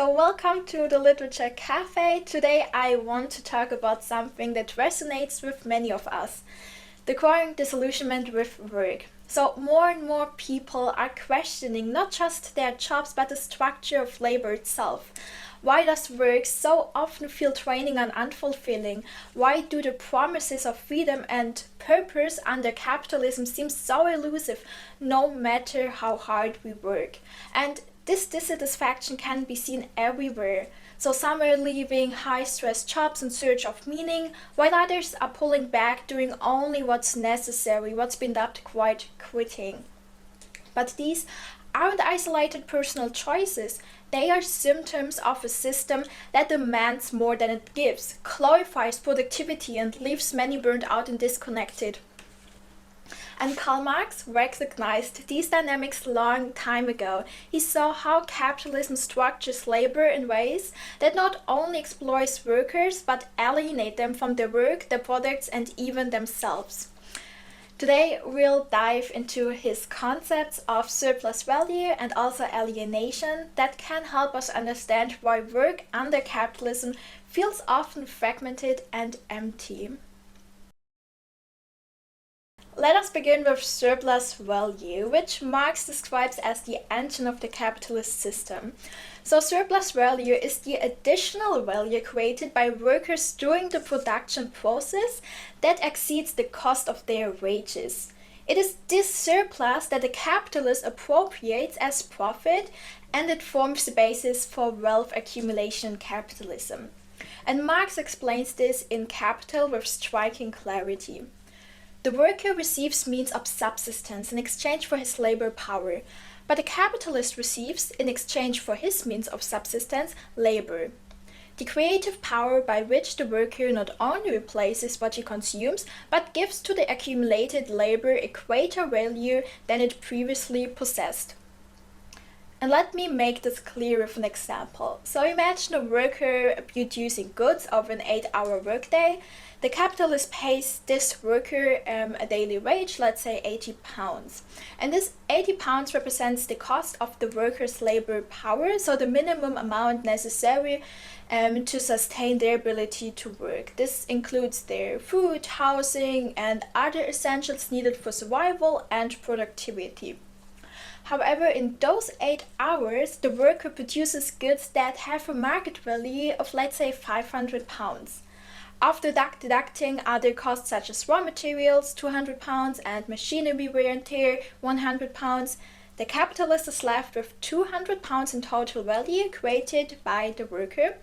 So welcome to the Literature Cafe. Today I want to talk about something that resonates with many of us, the growing disillusionment with work. So more and more people are questioning not just their jobs but the structure of labor itself. Why does work so often feel draining and unfulfilling? Why do the promises of freedom and purpose under capitalism seem so elusive no matter how hard we work? And this dissatisfaction can be seen everywhere. So some are leaving high-stress jobs in search of meaning, while others are pulling back, doing only what's necessary, what's been dubbed quite quitting. But these aren't isolated personal choices. They are symptoms of a system that demands more than it gives, glorifies productivity and leaves many burned out and disconnected. And Karl Marx recognized these dynamics long time ago. He saw how capitalism structures labor in ways that not only exploits workers but alienate them from their work, their products, and even themselves. Today we'll dive into his concepts of surplus value and also alienation that can help us understand why work under capitalism feels often fragmented and empty. Let us begin with surplus value, which Marx describes as the engine of the capitalist system. So surplus value is the additional value created by workers during the production process that exceeds the cost of their wages. It is this surplus that the capitalist appropriates as profit, and it forms the basis for wealth accumulation in capitalism. And Marx explains this in Kapital with striking clarity. The worker receives means of subsistence in exchange for his labor power, but the capitalist receives, in exchange for his means of subsistence, labor. The creative power by which the worker not only replaces what he consumes, but gives to the accumulated labor a greater value than it previously possessed. And let me make this clear with an example. So imagine a worker producing goods over an 8-hour workday. The capitalist pays this worker a daily wage, let's say £80. And this £80 represents the cost of the worker's labor power, so the minimum amount necessary to sustain their ability to work. This includes their food, housing, and other essentials needed for survival and productivity. However, in those 8 hours, the worker produces goods that have a market value of, let's say, £500. After deducting other costs such as raw materials, £200, and machinery wear and tear, £100, the capitalist is left with £200 in total value created by the worker.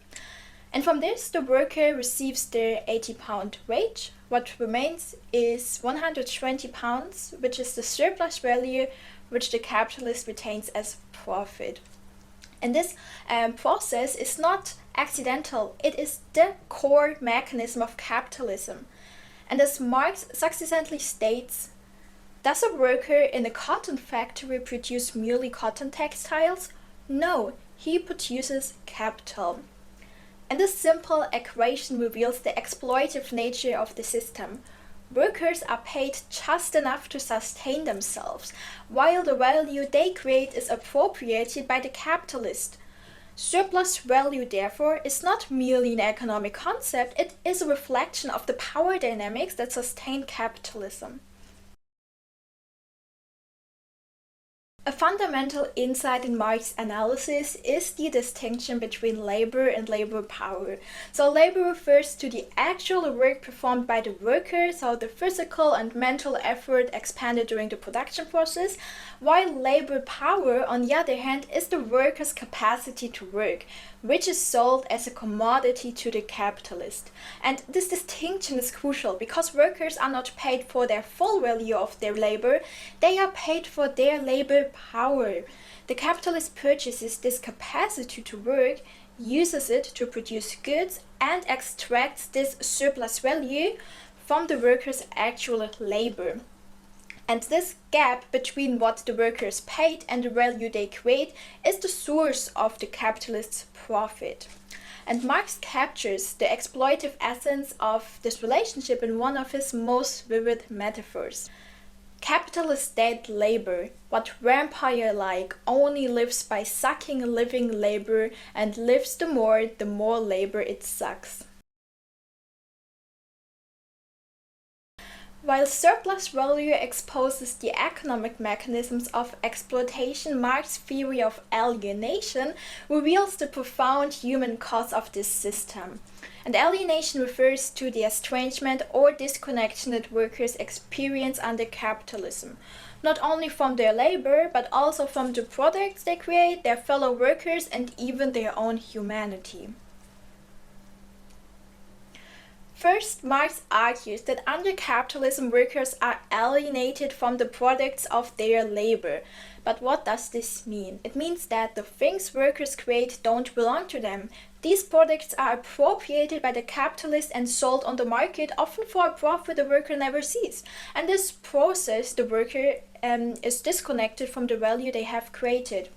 And from this, the worker receives their £80 wage. What remains is £120, which is the surplus value which the capitalist retains as profit. And this process is not accidental. It is the core mechanism of capitalism. And as Marx succinctly states, does a worker in a cotton factory produce merely cotton textiles? No, he produces capital. And this simple equation reveals the exploitative nature of the system. Workers are paid just enough to sustain themselves, while the value they create is appropriated by the capitalist. Surplus value, therefore, is not merely an economic concept, it is a reflection of the power dynamics that sustain capitalism. A fundamental insight in Marx's analysis is the distinction between labor and labor power. So labor refers to the actual work performed by the worker, so the physical and mental effort expended during the production process, while labor power, on the other hand, is the worker's capacity to work, which is sold as a commodity to the capitalist. And this distinction is crucial because workers are not paid for their full value of their labor, they are paid for their labor power. The capitalist purchases this capacity to work, uses it to produce goods, and extracts this surplus value from the worker's actual labor. And this gap between what the workers paid and the value they create is the source of the capitalist's profit. And Marx captures the exploitive essence of this relationship in one of his most vivid metaphors. Capital is dead labor, what vampire-like only lives by sucking living labor and lives the more labor it sucks. While surplus value exposes the economic mechanisms of exploitation, Marx's theory of alienation reveals the profound human cause of this system. And alienation refers to the estrangement or disconnection that workers experience under capitalism, not only from their labor, but also from the products they create, their fellow workers, and even their own humanity. First, Marx argues that under capitalism, workers are alienated from the products of their labor. But what does this mean? It means that the things workers create don't belong to them. These products are appropriated by the capitalist and sold on the market, often for a profit the worker never sees. And this process, the worker is disconnected from the value they have created.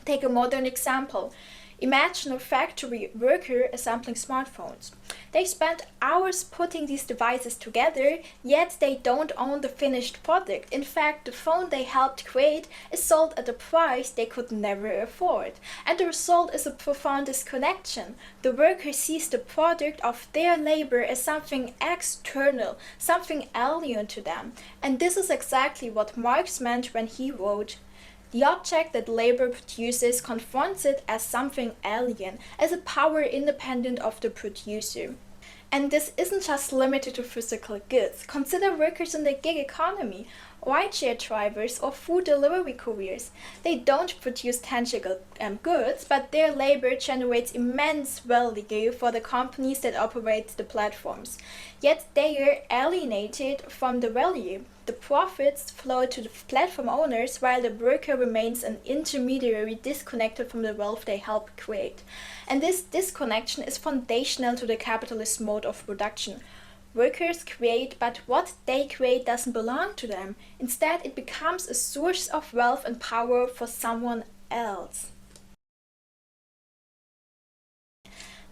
Take a modern example. Imagine a factory worker assembling smartphones. They spend hours putting these devices together, yet they don't own the finished product. In fact, the phone they helped create is sold at a price they could never afford. And the result is a profound disconnection. The worker sees the product of their labor as something external, something alien to them. And this is exactly what Marx meant when he wrote, "The object that labor produces confronts it as something alien, as a power independent of the producer." And this isn't just limited to physical goods. Consider workers in the gig economy, rideshare drivers or food delivery couriers. They don't produce tangible goods, but their labor generates immense value for the companies that operate the platforms. Yet they are alienated from the value. The profits flow to the platform owners, while the worker remains an intermediary disconnected from the wealth they help create. And this disconnection is foundational to the capitalist mode of production. Workers create, but what they create doesn't belong to them. Instead, it becomes a source of wealth and power for someone else.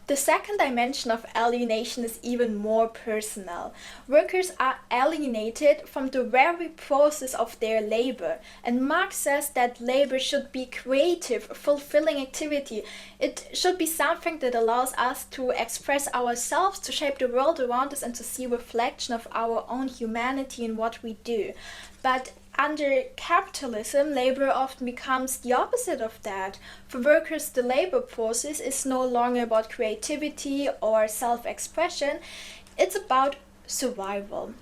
The second dimension of alienation is even more personal. Workers are alienated from the very process of their labor. And Marx says that labor should be creative, fulfilling activity. It should be something that allows us to express ourselves, to shape the world around us, and to see a reflection of our own humanity in what we do. But under capitalism, labor often becomes the opposite of that. For workers, the labor process is no longer about creativity or self-expression. It's about survival.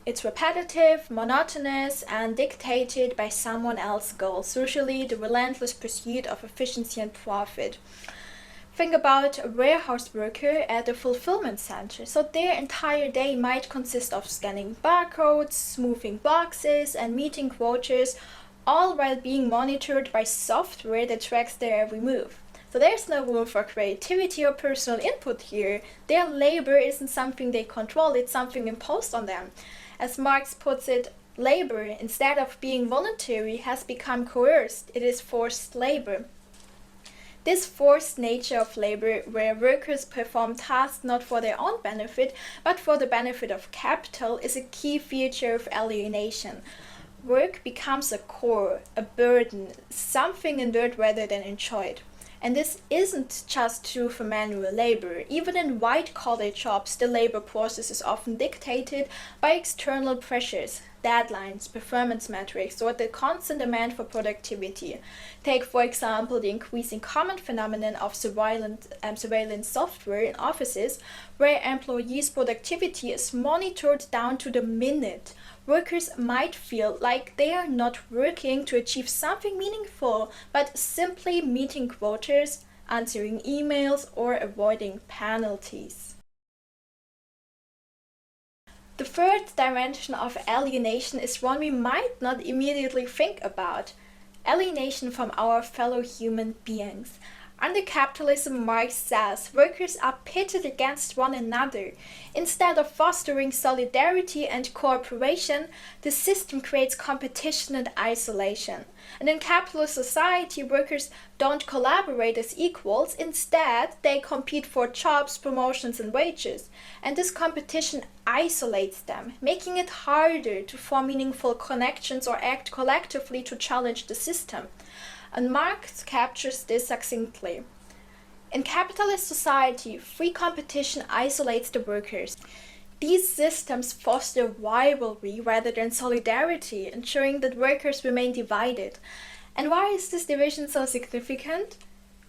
It's repetitive, monotonous, and dictated by someone else's goals, usually the relentless pursuit of efficiency and profit. Think about a warehouse worker at a fulfillment center. So their entire day might consist of scanning barcodes, moving boxes, and meeting quotas, all while being monitored by software that tracks their every move. So there's no room for creativity or personal input here. Their labor isn't something they control, it's something imposed on them. As Marx puts it, labor, instead of being voluntary, has become coerced. It is forced labor. This forced nature of labor, where workers perform tasks not for their own benefit, but for the benefit of capital, is a key feature of alienation. Work becomes a chore, a burden, something endured rather than enjoyed. And this isn't just true for manual labor. Even in white-collar jobs, the labor process is often dictated by external pressures, deadlines, performance metrics, or the constant demand for productivity. Take, for example, the increasing common phenomenon of surveillance software in offices, where employees' productivity is monitored down to the minute. Workers might feel like they are not working to achieve something meaningful, but simply meeting quotas, answering emails, or avoiding penalties. The third dimension of alienation is one we might not immediately think about: alienation from our fellow human beings. Under capitalism, Marx says workers are pitted against one another. Instead of fostering solidarity and cooperation, the system creates competition and isolation. And in capitalist society, workers don't collaborate as equals. Instead, they compete for jobs, promotions, and wages. And this competition isolates them, making it harder to form meaningful connections or act collectively to challenge the system. And Marx captures this succinctly. In capitalist society, free competition isolates the workers. These systems foster rivalry rather than solidarity, ensuring that workers remain divided. And why is this division so significant?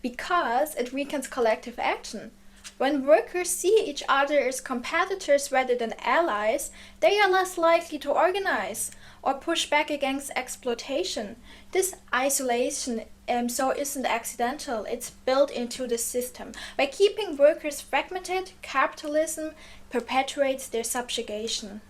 Because it weakens collective action. When workers see each other as competitors rather than allies, they are less likely to organize or push back against exploitation. This isolation isn't accidental, it's built into the system. By keeping workers fragmented, capitalism perpetuates their subjugation.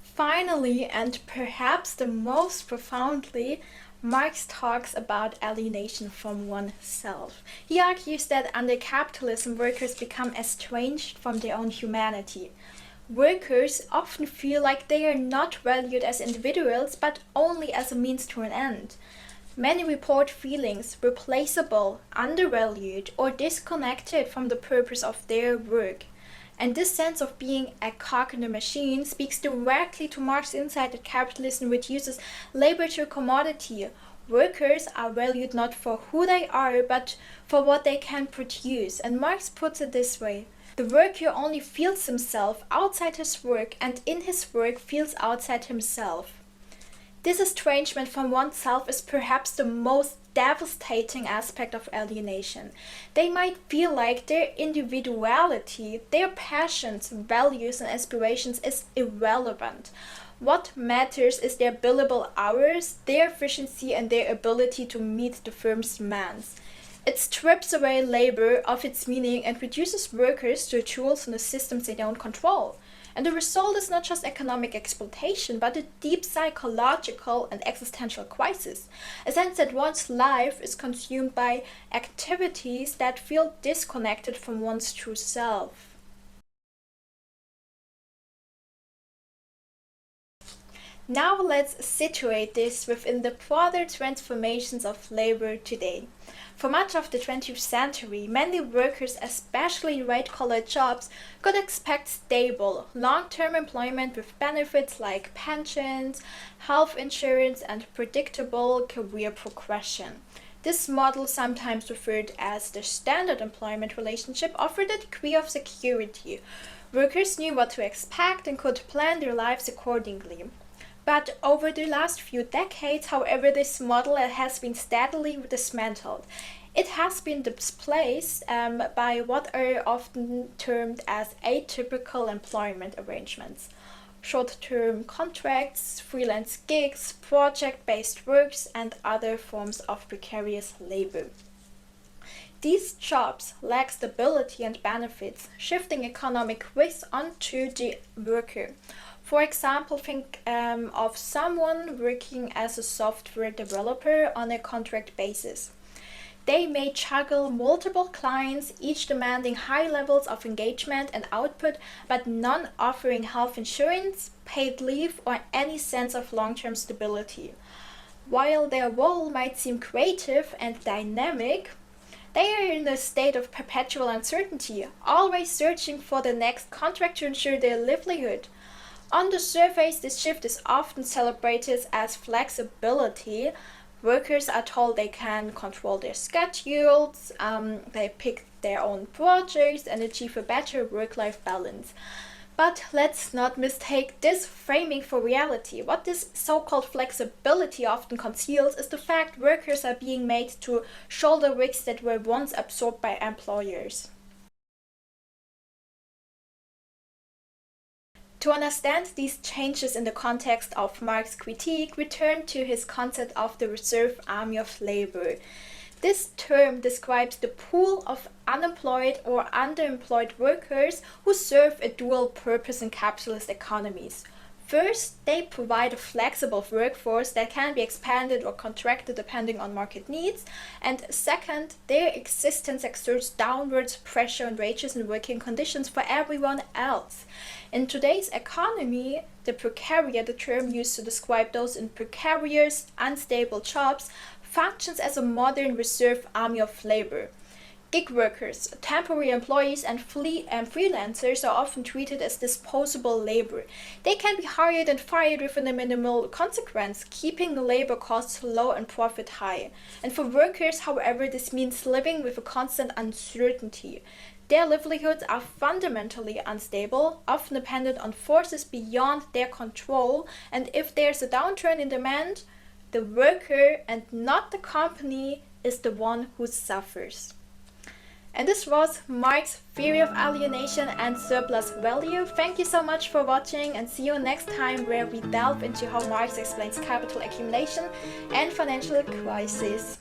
Finally, and perhaps the most profoundly, Marx talks about alienation from oneself. He argues that under capitalism, workers become estranged from their own humanity. Workers often feel like they are not valued as individuals, but only as a means to an end. Many report feelings replaceable, undervalued, or disconnected from the purpose of their work. And this sense of being a cog in the machine speaks directly to Marx's insight that capitalism reduces labor to a commodity. Workers are valued not for who they are, but for what they can produce. And Marx puts it this way: the worker only feels himself outside his work, and in his work feels outside himself. This estrangement from oneself is perhaps the most devastating aspect of alienation. They might feel like their individuality, their passions, values, and aspirations is irrelevant. What matters is their billable hours, their efficiency, and their ability to meet the firm's demands. It strips away labor of its meaning and reduces workers to tools in the systems they don't control. And the result is not just economic exploitation, but a deep psychological and existential crisis. A sense that one's life is consumed by activities that feel disconnected from one's true self. Now let's situate this within the broader transformations of labor today. For much of the 20th century, many workers, especially in white-collar jobs, could expect stable, long-term employment with benefits like pensions, health insurance, and predictable career progression. This model, sometimes referred as the standard employment relationship, offered a degree of security. Workers knew what to expect and could plan their lives accordingly. But over the last few decades, however, this model has been steadily dismantled. It has been displaced by what are often termed as atypical employment arrangements. Short-term contracts, freelance gigs, project-based works, and other forms of precarious labor. These jobs lack stability and benefits, shifting economic risk onto the worker. For example, think of someone working as a software developer on a contract basis. They may juggle multiple clients, each demanding high levels of engagement and output, but none offering health insurance, paid leave, or any sense of long-term stability. While their role might seem creative and dynamic, they are in a state of perpetual uncertainty, always searching for the next contract to ensure their livelihood. On the surface, this shift is often celebrated as flexibility. Workers are told they can control their schedules, they pick their own projects, and achieve a better work-life balance. But let's not mistake this framing for reality. What this so-called flexibility often conceals is the fact workers are being made to shoulder risks that were once absorbed by employers. To understand these changes in the context of Marx's critique, we turn to his concept of the reserve army of labor. This term describes the pool of unemployed or underemployed workers who serve a dual purpose in capitalist economies. First, they provide a flexible workforce that can be expanded or contracted depending on market needs. And second, their existence exerts downwards pressure on wages and working conditions for everyone else. In today's economy, the precariat, the term used to describe those in precarious, unstable jobs, functions as a modern reserve army of labor. Gig workers, temporary employees, and freelancers are often treated as disposable labor. They can be hired and fired within a minimal consequence, keeping the labor costs low and profit high. And for workers, however, this means living with a constant uncertainty. Their livelihoods are fundamentally unstable, often dependent on forces beyond their control, and if there's a downturn in demand, the worker and not the company is the one who suffers. And this was Marx's theory of alienation and surplus value. Thank you so much for watching, and see you next time, where we delve into how Marx explains capital accumulation and financial crisis.